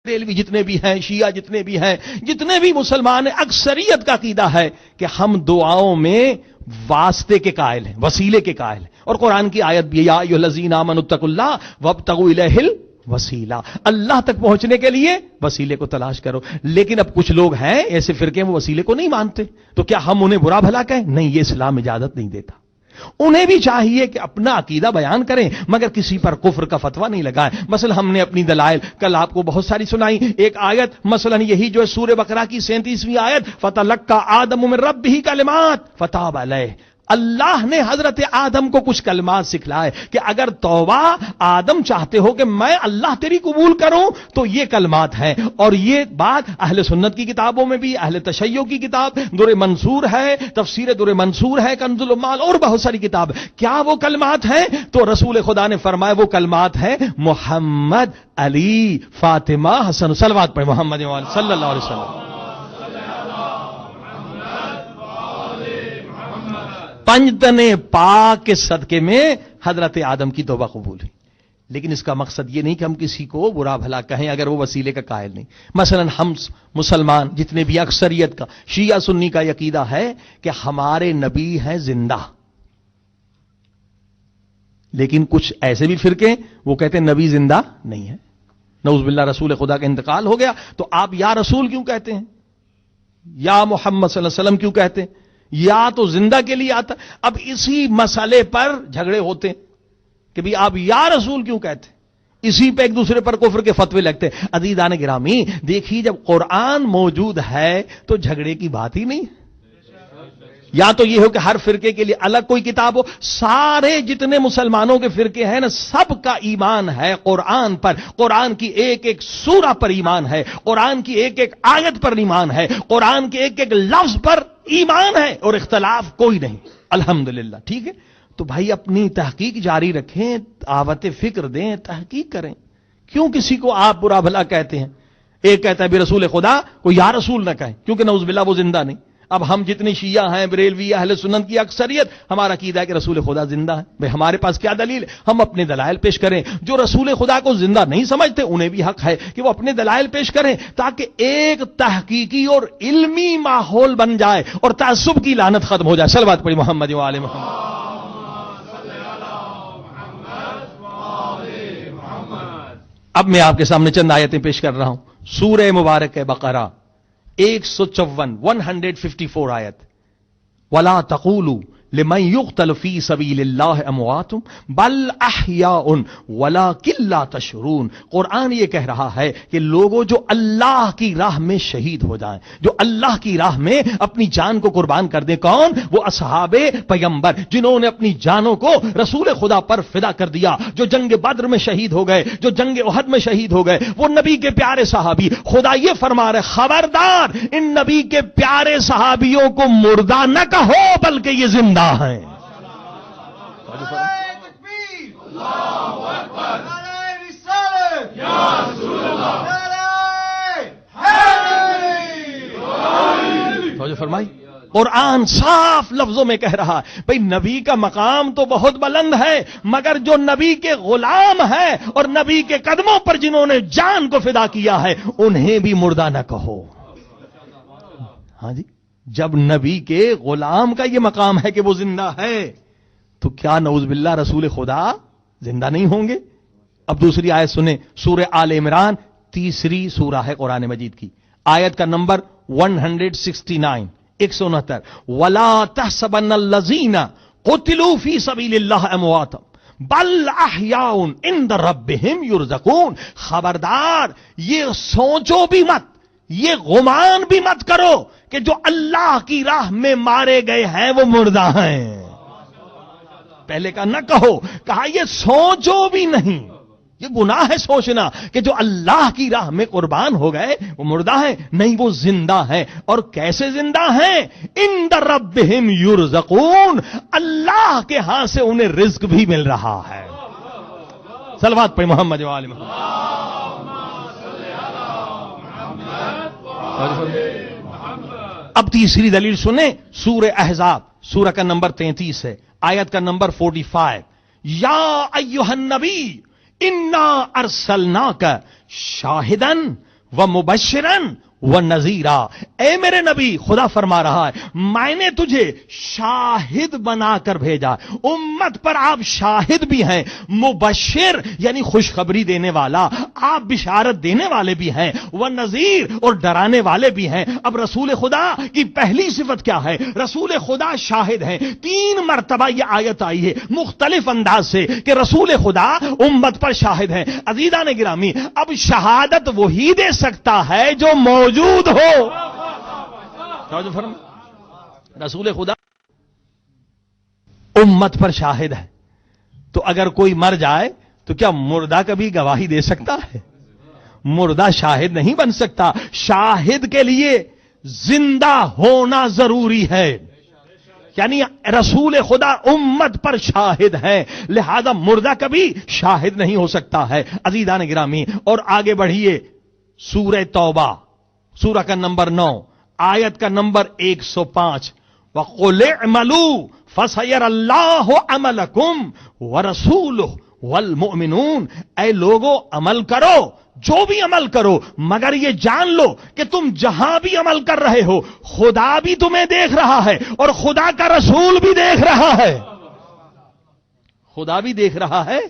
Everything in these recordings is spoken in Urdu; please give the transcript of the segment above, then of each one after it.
بریلوی جتنے بھی ہیں، شیعہ جتنے بھی ہیں، جتنے بھی مسلمان ہیں، اکثریت کا عقیدہ ہے کہ ہم دعاؤں میں واسطے کے قائل ہیں، وسیلے کے قائل ہیں. اور قرآن کی آیت بھی یا ایھا الذین آمنوا اتقوا اللہ وابتغوا الیہ الوسیلہ، اللہ تک پہنچنے کے لیے وسیلے کو تلاش کرو. لیکن اب کچھ لوگ ہیں ایسے فرقے وہ وسیلے کو نہیں مانتے، تو کیا ہم انہیں برا بھلا کہیں؟ نہیں، یہ اسلام اجازت نہیں دیتا. انہیں بھی چاہیے کہ اپنا عقیدہ بیان کریں مگر کسی پر کفر کا فتویٰ نہیں لگائیں. مثلا ہم نے اپنی دلائل کل آپ کو بہت ساری سنائی. ایک آیت مثلا یہی جو ہے سورہ بقرہ کی 37ویں آیت، فَتَلَقَّىٰ آدَمُ مِن رَبِّهِ کَلِمَاتٍ فَتَابَ عَلَيْهِ، اللہ نے حضرت آدم کو کچھ کلمات سکھلائے کہ اگر توبہ آدم چاہتے ہو کہ میں اللہ تیری قبول کروں تو یہ کلمات ہیں. اور یہ بات اہل سنت کی کتابوں میں بھی، اہل تشیع کی کتاب در منصور ہے، تفسیر در منصور ہے، کنز العمال اور بہت ساری کتاب. کیا وہ کلمات ہیں؟ تو رسول خدا نے فرمایا وہ کلمات ہیں محمد، علی، فاطمہ، حسن. صلوات پڑھ محمد صلی اللہ علیہ وسلم. پنجتن پاک کے صدقے میں حضرت آدم کی توبہ قبول ہے. لیکن اس کا مقصد یہ نہیں کہ ہم کسی کو برا بھلا کہیں اگر وہ وسیلے کا قائل نہیں. مثلا ہم مسلمان جتنے بھی اکثریت کا شیعہ سنی کا عقیدہ ہے کہ ہمارے نبی ہیں زندہ، لیکن کچھ ایسے بھی فرقے وہ کہتے ہیں نبی زندہ نہیں ہے. نعوذ باللہ، رسول خدا کا انتقال ہو گیا تو آپ یا رسول کیوں کہتے ہیں، یا محمد صلی اللہ علیہ وسلم کیوں کہتے ہیں، یا تو زندہ کے لیے آتا. اب اسی مسئلے پر جھگڑے ہوتے ہیں کہ بھی آپ یا رسول کیوں کہتے ہیں، اسی پہ ایک دوسرے پر کفر کے فتوے لگتے ہیں. عزیزان گرامی دیکھیے، جب قرآن موجود ہے تو جھگڑے کی بات ہی نہیں. یا تو یہ ہو کہ ہر فرقے کے لیے الگ کوئی کتاب ہو. سارے جتنے مسلمانوں کے فرقے ہیں نا، سب کا ایمان ہے قرآن پر، قرآن کی ایک ایک سورہ پر ایمان ہے، قرآن کی ایک ایک آیت پر ایمان ہے، قرآن کے ایک ایک لفظ پر ایمان ہے، اور اختلاف کوئی نہیں. الحمدللہ. ٹھیک ہے، تو بھائی اپنی تحقیق جاری رکھیں، دعوت فکر دیں، تحقیق کریں. کیوں کسی کو آپ برا بھلا کہتے ہیں؟ ایک کہتا ہے بھی رسول خدا کو یا رسول نہ کہیں کیونکہ نعوذ باللہ وہ زندہ نہیں. اب ہم جتنی شیعہ ہیں، بریلوی، اہل سنت کی اکثریت، ہمارا عقیدہ ہے کہ رسول خدا زندہ ہے. بھئی ہمارے پاس کیا دلیل ہے؟ ہم اپنے دلائل پیش کریں. جو رسول خدا کو زندہ نہیں سمجھتے انہیں بھی حق ہے کہ وہ اپنے دلائل پیش کریں تاکہ ایک تحقیقی اور علمی ماحول بن جائے اور تعصب کی لعنت ختم ہو جائے. صلوات پڑھی محمد و آل محمد. اب میں آپ کے سامنے چند آیتیں پیش کر رہا ہوں. سورہ مبارک بقرہ 154 154 آیت. وَلَا تَقُولُوا لِمَنْ يُقْتَلُ فِي سَبِيلِ اللَّهِ أَمْوَاتٌ بَلْ أَحْيَاءٌ وَلَكِنْ لَا تَشْعُرُونَ. قرآن یہ کہہ رہا ہے کہ لوگوں جو اللہ کی راہ میں شہید ہو جائیں، جو اللہ کی راہ میں اپنی جان کو قربان کر دیں. کون؟ وہ اصحاب پیغمبر جنہوں نے اپنی جانوں کو رسول خدا پر فدا کر دیا، جو جنگ بدر میں شہید ہو گئے، جو جنگ احد میں شہید ہو گئے، وہ نبی کے پیارے صحابی. خدا یہ فرما رہے خبردار ان نبی کے پیارے صحابیوں کو مردہ نہ کہو بلکہ یہ زندہ ہیں. فرمائی قرآن صاف لفظوں میں کہہ رہا ہے بھئی نبی کا مقام تو بہت بلند ہے، مگر جو نبی کے غلام ہے اور نبی کے قدموں پر جنہوں نے جان کو فدا کیا ہے انہیں بھی مردہ نہ کہو. ہاں جی، جب نبی کے غلام کا یہ مقام ہے کہ وہ زندہ ہے تو کیا نعوذ باللہ رسول خدا زندہ نہیں ہوں گے؟ اب دوسری آیت سنیں، سورہ آل عمران 3 سورہ ہے قرآن مجید کی، آیت کا نمبر 169 169. وَلَا تَحْسَبَنَّ الَّذِينَ قُتِلُوا فِي سَبِيلِ اللَّهِ أَمْوَاتًا بَلْ أَحْيَاءٌ عِندَ رَبِّهِمْ يُرْزَقُونَ. خبردار یہ سوچو بھی مت، یہ گمان بھی مت کرو کہ جو اللہ کی راہ میں مارے گئے ہیں وہ مردہ ہیں. پہلے کا نہ کہو، کہا یہ سوچو بھی نہیں. یہ گناہ ہے سوچنا کہ جو اللہ کی راہ میں قربان ہو گئے وہ مردہ ہیں. نہیں، وہ زندہ ہیں. اور کیسے زندہ ہیں؟ عند ربہم یرزقون، اللہ کے ہاں سے انہیں رزق بھی مل رہا ہے. صلوات پہ محمد و آل محمد. اب تیسری دلیل سنیں، سورہ احزاب سورہ کا نمبر 33 ہے، آیت کا نمبر 45. یا ایھا النبی انا ارسلناک شاہدن ومبشرن ونذیرا، اے میرے نبی خدا فرما رہا ہے میں نے تجھے شاہد بنا کر بھیجا، امت پر آپ شاہد بھی ہیں، مبشر یعنی خوشخبری دینے والا، آپ بشارت دینے والے بھی ہیں، ونذیر اور ڈرانے والے بھی ہیں۔ اب رسول خدا کی پہلی صفت کیا ہے؟ رسول خدا شاہد ہیں۔ 3 مرتبہ یہ آیت آئی ہے مختلف انداز سے کہ رسول خدا امت پر شاہد ہیں۔ عزیزان گرامی، اب شہادت وہی دے سکتا ہے جو موجود ہو۔ رسول خدا امت پر شاہد ہے، تو اگر کوئی مر جائے تو کیا مردہ کبھی گواہی دے سکتا ہے؟ مردہ شاہد نہیں بن سکتا۔ شاہد کے لیے زندہ ہونا ضروری ہے، یعنی رسول خدا امت پر شاہد ہے، لہذا مردہ کبھی شاہد نہیں ہو سکتا ہے۔ عزیزان گرامی، اور آگے بڑھیے، سورہ توبہ سورہ کا نمبر 9 آیت کا نمبر 105، وَقُلِ اعْمَلُوا فَسَيَرَ اللَّهُ عَمَلَكُمْ وَرَسُولُهُ وَالْمُؤْمِنُونَ، اے لوگو عمل کرو، جو بھی عمل کرو، مگر یہ جان لو کہ تم جہاں بھی عمل کر رہے ہو خدا بھی تمہیں دیکھ رہا ہے اور خدا کا رسول بھی دیکھ رہا ہے۔ خدا بھی دیکھ رہا ہے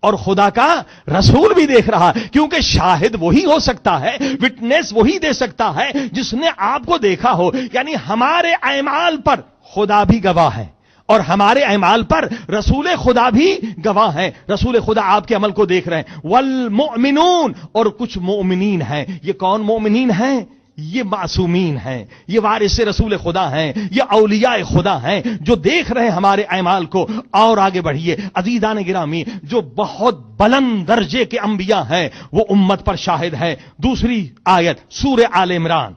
اور خدا کا رسول بھی دیکھ رہا ہے، کیونکہ شاہد وہی ہو سکتا ہے، وٹنس وہی دے سکتا ہے جس نے آپ کو دیکھا ہو۔ یعنی ہمارے اعمال پر خدا بھی گواہ ہے اور ہمارے اعمال پر رسول خدا بھی گواہ ہیں۔ رسول خدا آپ کے عمل کو دیکھ رہے ہیں۔ والمؤمنون، اور کچھ مومنین ہیں۔ یہ کون مومنین ہیں؟ یہ معصومین ہیں، یہ وارث رسول خدا ہیں، یہ اولیاء خدا ہیں جو دیکھ رہے ہیں ہمارے اعمال کو۔ اور آگے بڑھیے عزیزان گرامی، جو بہت بلند درجے کے انبیاء ہیں وہ امت پر شاہد ہے۔ دوسری آیت سورہ آل عمران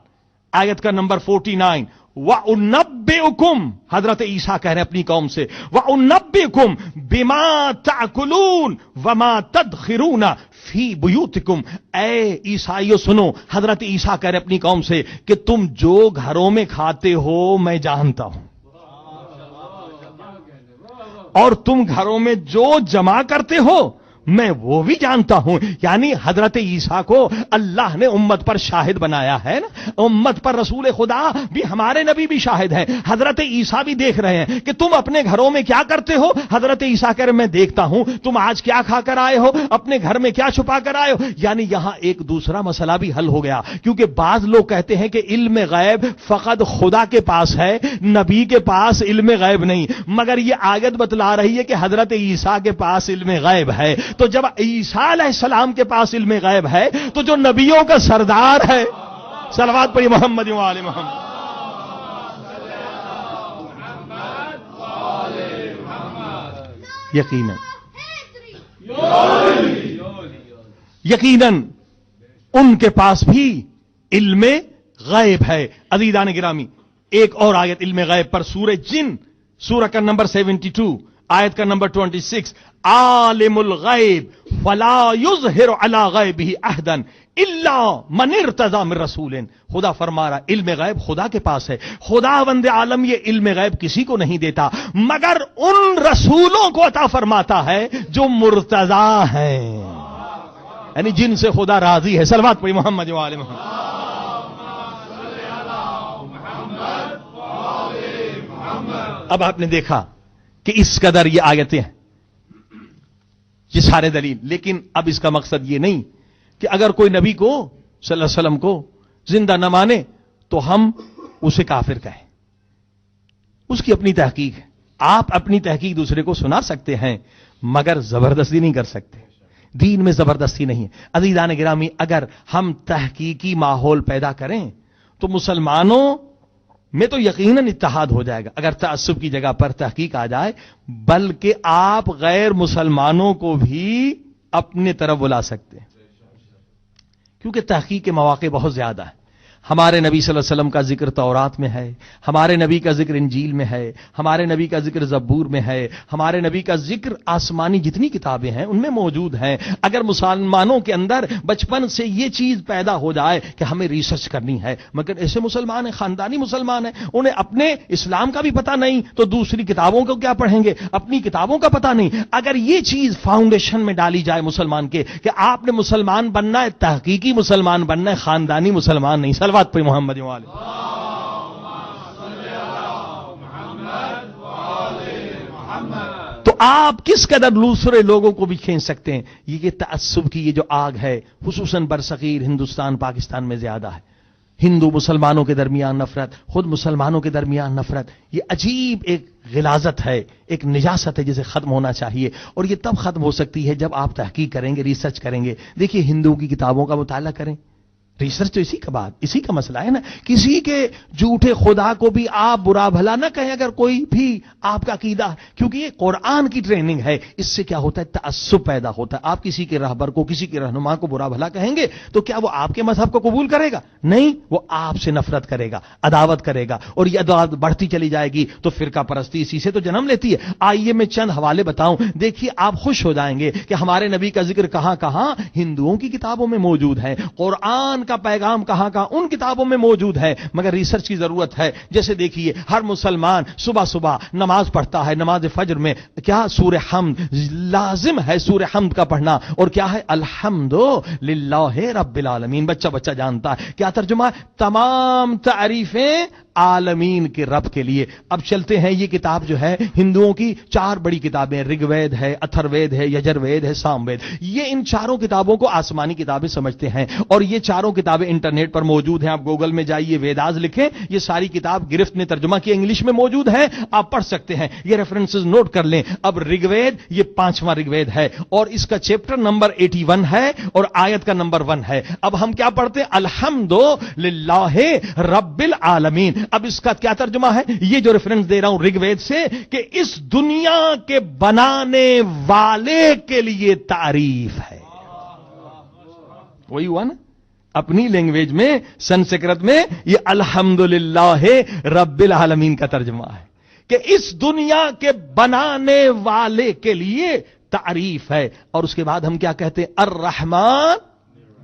آیت کا نمبر 49، وَأُنَبِّئُكُمْ، حضرت عیسیٰ کہہ رہے ہیں اپنی قوم سے، وَأُنَبِّئُكُمْ بِمَا تَأْكُلُونَ وَمَا تَدْخِرُونَ فِي بُيُوتِكُمْ، اے عیسائیو سنو، حضرت عیسیٰ کہہ رہے ہیں اپنی قوم سے کہ تم جو گھروں میں کھاتے ہو میں جانتا ہوں، اور تم گھروں میں جو جمع کرتے ہو میں وہ بھی جانتا ہوں۔ یعنی حضرت عیسیٰ کو اللہ نے امت پر شاہد بنایا ہے نا، امت پر رسول خدا بھی، ہمارے نبی بھی شاہد ہیں، حضرت عیسیٰ بھی دیکھ رہے ہیں کہ تم اپنے گھروں میں کیا کرتے ہو۔ حضرت عیسیٰ کہہ رہے میں دیکھتا ہوں تم آج کیا کھا کر آئے ہو، اپنے گھر میں کیا چھپا کر آئے ہو۔ یعنی یہاں ایک دوسرا مسئلہ بھی حل ہو گیا، کیونکہ بعض لوگ کہتے ہیں کہ علم غیب فقط خدا کے پاس ہے، نبی کے پاس علم غیب نہیں، مگر یہ آیت بتلا رہی ہے کہ حضرت عیسیٰ کے پاس علم غیب ہے۔ تو جب عیسیٰ علیہ السلام کے پاس علم غیب ہے تو جو نبیوں کا سردار ہے، صلوات پڑھی محمد و آل محمد، یقیناً ان کے پاس بھی علم غیب ہے۔ عزیزان گرامی، ایک اور آیت علم غیب پر سورہ جن سورہ کا نمبر 72 آیت کا نمبر 26، عالم الغیب فلا یظہر علی غیبہ احدا الا من ارتضی من رسول، خدا فرما رہا علم غیب خدا کے پاس ہے، خداوند عالم یہ علم غیب کسی کو نہیں دیتا مگر ان رسولوں کو عطا فرماتا ہے جو مرتضی ہیں، یعنی جن سے خدا راضی ہے۔ صلوات پڑھی محمد و آل محمد۔ اب آپ نے دیکھا کہ اس قدر یہ آیتیں ہیں، یہ سارے دلیل، لیکن اب اس کا مقصد یہ نہیں کہ اگر کوئی نبی کو صلی اللہ علیہ وسلم کو زندہ نہ مانے تو ہم اسے کافر کہیں، اس کی اپنی تحقیق ہے، آپ اپنی تحقیق دوسرے کو سنا سکتے ہیں مگر زبردستی نہیں کر سکتے، دین میں زبردستی نہیں ہے۔ عزیزان گرامی، اگر ہم تحقیقی ماحول پیدا کریں تو مسلمانوں میں تو یقیناً اتحاد ہو جائے گا اگر تعصب کی جگہ پر تحقیق آ جائے، بلکہ آپ غیر مسلمانوں کو بھی اپنے طرف بلا سکتے ہیں، کیونکہ تحقیق کے مواقع بہت زیادہ ہیں۔ ہمارے نبی صلی اللہ علیہ وسلم کا ذکر تورات میں ہے، ہمارے نبی کا ذکر انجیل میں ہے، ہمارے نبی کا ذکر زبور میں ہے، ہمارے نبی کا ذکر آسمانی جتنی کتابیں ہیں ان میں موجود ہیں۔ اگر مسلمانوں کے اندر بچپن سے یہ چیز پیدا ہو جائے کہ ہمیں ریسرچ کرنی ہے، مگر ایسے مسلمان ہیں، خاندانی مسلمان ہیں، انہیں اپنے اسلام کا بھی پتہ نہیں تو دوسری کتابوں کو کیا پڑھیں گے، اپنی کتابوں کا پتہ نہیں۔ اگر یہ چیز فاؤنڈیشن میں ڈالی جائے مسلمان کے کہ آپ نے مسلمان بننا ہے، تحقیقی مسلمان بننا ہے، خاندانی مسلمان نہیں۔ صلوات پہ محمد والے۔ تو آپ کس قدر دوسرے لوگوں کو بھی کھینچ سکتے ہیں۔ یہ تعصب کی یہ جو آگ ہے خصوصاً برصغیر ہندوستان پاکستان میں زیادہ ہے۔ ہندو مسلمانوں کے درمیان نفرت، خود مسلمانوں کے درمیان نفرت، یہ عجیب ایک غلاظت ہے، ایک نجاست ہے جسے ختم ہونا چاہیے، اور یہ تب ختم ہو سکتی ہے جب آپ تحقیق کریں گے، ریسرچ کریں گے۔ دیکھیے ہندوؤں کی کتابوں کا مطالعہ کریں، ریسرچ تو اسی کا مسئلہ ہے نا۔ کسی کے جھوٹے خدا کو بھی آپ برا بھلا نہ کہیں اگر کوئی بھی آپ کا عقیدہ، کیونکہ یہ قرآن کی ٹریننگ ہے۔ اس سے کیا ہوتا ہے، تعصب پیدا ہوتا ہے۔ آپ کسی کے رہبر کو، کسی کے رہنما کو برا بھلا کہیں گے تو کیا وہ آپ کے مذہب کو قبول کرے گا؟ نہیں، وہ آپ سے نفرت کرے گا، عداوت کرے گا، اور یہ عداوت بڑھتی چلی جائے گی تو فرقہ پرستی اسی سے تو جنم لیتی ہے۔ آئیے میں چند حوالے بتاؤں، دیکھیے آپ خوش ہو جائیں گے کہ ہمارے نبی کا ذکر کہاں کہاں ہندوؤں کی کتابوں میں موجود ہے، قرآن کا پیغام کہاں کہاں ان کتابوں میں موجود ہے، مگر ریسرچ کی ضرورت ہے۔ جیسے دیکھیے ہر مسلمان صبح صبح نماز پڑھتا ہے، نماز فجر میں کیا سورہ حمد لازم ہے، سورہ حمد کا پڑھنا، اور کیا ہے الحمد للہ رب العالمین، بچہ بچہ جانتا ہے کیا ترجمہ ہے، تمام تعریفیں عالمین کے رب کے لیے۔ اب چلتے ہیں، یہ کتاب جو ہے ہندوؤں کی 4 بڑی کتابیں، رگ وید ہے، اتھر وید ہے، یجر وید ہے، سام وید، یہ ان چاروں کتابوں کو آسمانی کتابیں سمجھتے ہیں، اور یہ چاروں کتابیں انٹرنیٹ پر موجود ہیں۔ آپ گوگل میں جائیے، ویداز لکھیں، یہ ساری کتاب گرفت نے ترجمہ کی، انگلش میں موجود ہے، آپ پڑھ سکتے ہیں، یہ ریفرنسز نوٹ کر لیں۔ اب رگ وید یہ 5واں رگ وید ہے، اور اس کا چیپٹر نمبر 81 ہے، اور آیت کا نمبر 1 ہے۔ اب ہم کیا پڑھتے ہیں، الحمد للہ رب العالمین۔ اب اس کا کیا ترجمہ ہے، یہ جو ریفرنس دے رہا ہوں رگ وید سے، کہ اس دنیا کے بنانے والے کے لیے تعریف ہے۔ وہی ہوا نا، اپنی لینگویج میں سنسکرت میں یہ الحمدللہ رب العالمین کا ترجمہ ہے کہ اس دنیا کے بنانے والے کے لیے تعریف ہے۔ اور اس کے بعد ہم کیا کہتے ہیں، الرحمن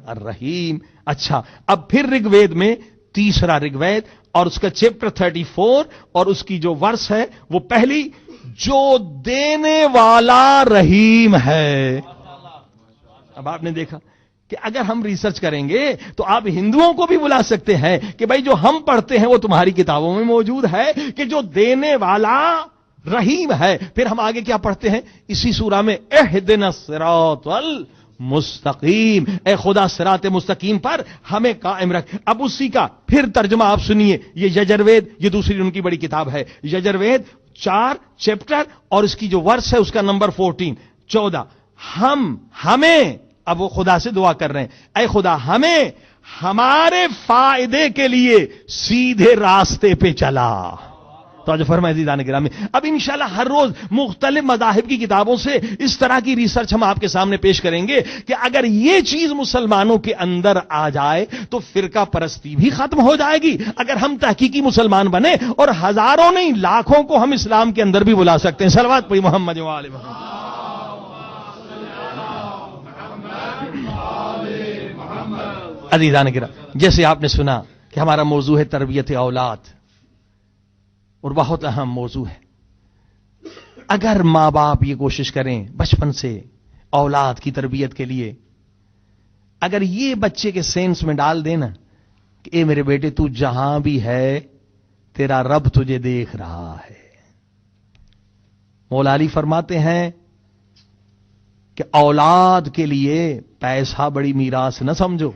الرحیم۔ اچھا، اب پھر رگ وید میں 3 رگ وید اور اس کا چیپٹر 34 اور اس کی جو ورس ہے وہ پہلی، جو دینے والا رحیم ہے۔ اب آپ نے دیکھا کہ اگر ہم ریسرچ کریں گے تو آپ ہندوؤں کو بھی بلا سکتے ہیں کہ بھائی جو ہم پڑھتے ہیں وہ تمہاری کتابوں میں موجود ہے کہ جو دینے والا رحیم ہے۔ پھر ہم آگے کیا پڑھتے ہیں اسی سورہ میں، اہدنا الصراط المستقیم، اے خدا صراط مستقیم پر ہمیں قائم رکھ۔ اب اسی کا پھر ترجمہ آپ سنیے، یہ یجروید، یہ دوسری ان کی بڑی کتاب ہے، یجروید 4 چیپٹر اور اس کی جو ورس ہے اس کا نمبر 14۔ ہمیں اب وہ خدا سے دعا کر رہے ہیں، اے خدا ہمیں ہمارے فائدے کے لیے سیدھے راستے پہ چلا۔ تو جو فرمائے عزیزان گرامی، اب انشاءاللہ ہر روز مختلف مذاہب کی کتابوں سے اس طرح کی ریسرچ ہم آپ کے سامنے پیش کریں گے کہ اگر یہ چیز مسلمانوں کے اندر آ جائے تو فرقہ پرستی بھی ختم ہو جائے گی۔ اگر ہم تحقیقی مسلمان بنے اور ہزاروں نہیں لاکھوں کو ہم اسلام کے اندر بھی بلا سکتے ہیں۔ صلوات پڑھی محمد و آل محمد۔ عزیزان گرامی، جیسے آپ نے سنا کہ ہمارا موضوع ہے تربیت اولاد، اور بہت اہم موضوع ہے۔ اگر ماں باپ یہ کوشش کریں بچپن سے اولاد کی تربیت کے لیے، اگر یہ بچے کے سینس میں ڈال دینا کہ اے میرے بیٹے تو جہاں بھی ہے تیرا رب تجھے دیکھ رہا ہے۔ مولا علی فرماتے ہیں کہ اولاد کے لیے پیسہ بڑی میراث نہ سمجھو،